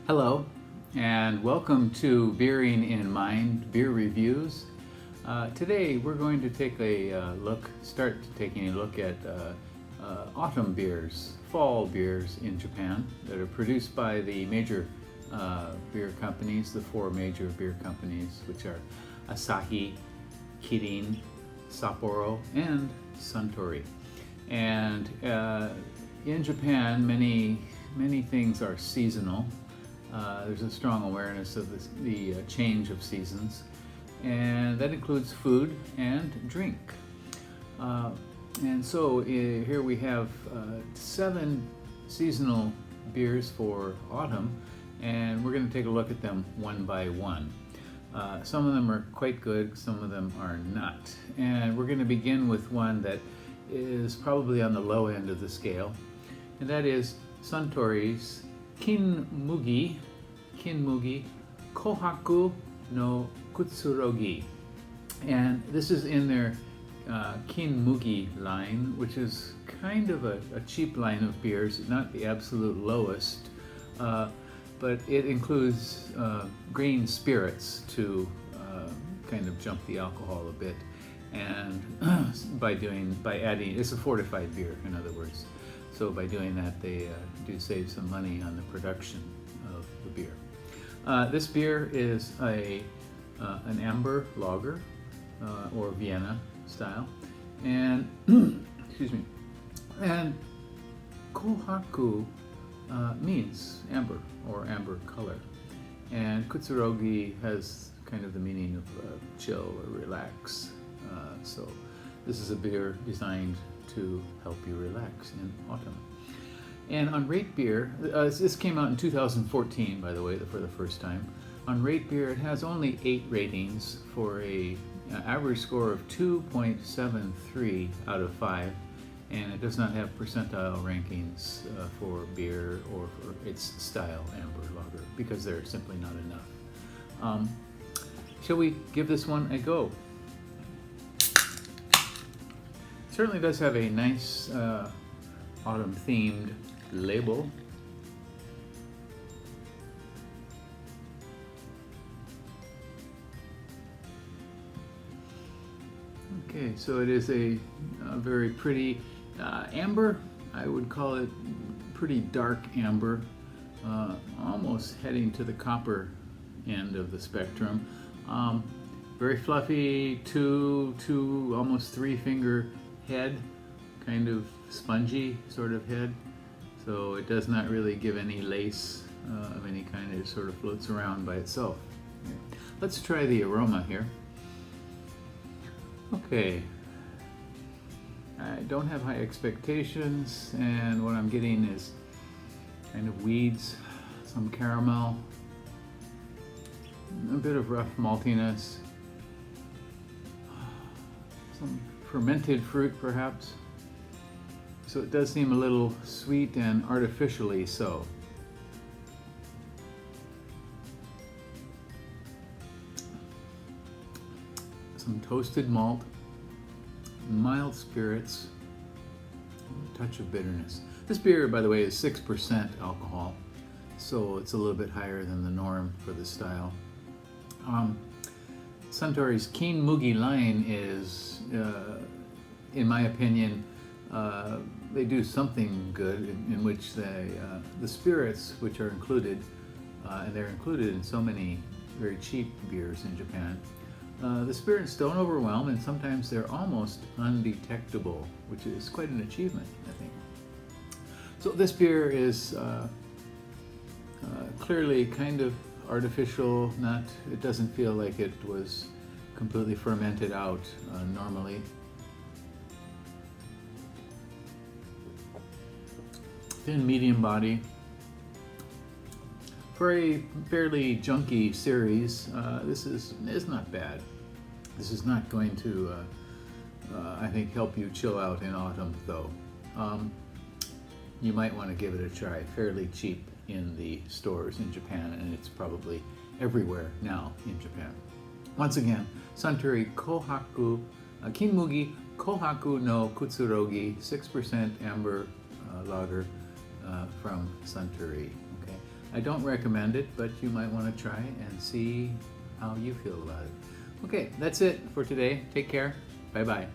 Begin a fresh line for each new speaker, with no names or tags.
Hello, and welcome to Beering in Mind Beer Reviews. Today we're going to take start taking a look at autumn beers, fall beers in Japan that are produced by the major beer companies, the four major beer companies, which are Asahi, Kirin, Sapporo, and Suntory. And in Japan, many things are seasonal. There's a strong awareness of the change of seasons, and that includes food and drink. And so here we have 7 seasonal beers for autumn, and we're going to take a look at them one by one. Some of them are quite good, some of them are not. And we're going to begin with one that is probably on the low end of the scale, and that is Suntory's Mugi Kohaku no Kutsurogi. And this is in their Mugi line, which is kind of a cheap line of beers, not the absolute lowest, but it includes green spirits to kind of jump the alcohol a bit, and by adding, it's a fortified beer, in other words. So by doing that, they do save some money on the production of the beer. This beer is an amber lager, or Vienna style, and excuse me. And Kohaku means amber or amber color, and Kutsurogi has kind of the meaning of chill or relax. So this is a beer designed to help you relax in autumn. And on Rate Beer, this came out in 2014, by the way, for the first time. On Rate Beer, it has only 8 ratings for an average score of 2.73 out of 5, and it does not have percentile rankings for beer or for its style, amber lager, because they're simply not enough. Shall we give this one a go? Certainly does have a nice autumn-themed label. Okay, so it is a very pretty amber. I would call it pretty dark amber, almost heading to the copper end of the spectrum. Very fluffy, 2 almost 3 finger head, kind of spongy sort of head, so it does not really give any lace of any kind. It sort of floats around by itself. Let's try the aroma here. Okay, I don't have high expectations, and what I'm getting is kind of weeds, some caramel, a bit of rough maltiness, some fermented fruit perhaps. So it does seem a little sweet and artificially so. Some toasted malt, mild spirits, a touch of bitterness. This beer, by the way, is 6% alcohol, so it's a little bit higher than the norm for this style. Suntory's Mugi line is, in my opinion, they do something good in which the spirits, which are included, and they're included in so many very cheap beers in Japan, the spirits don't overwhelm, and sometimes they're almost undetectable, which is quite an achievement, I think. So this beer is clearly kind of artificial. It doesn't feel like it was completely fermented out normally. Thin medium body. For a fairly junky series, this is not bad. This is not going to, I think, help you chill out in autumn, though. You might want to give it a try. Fairly cheap in the stores in Japan, and it's probably everywhere now in Japan. Once again, Suntory Kohaku, Mugi Kohaku no Kutsurogi, 6% amber lager from Suntory. Okay, I don't recommend it, but you might want to try and see how you feel about it. Okay, that's it for today. Take care. Bye bye.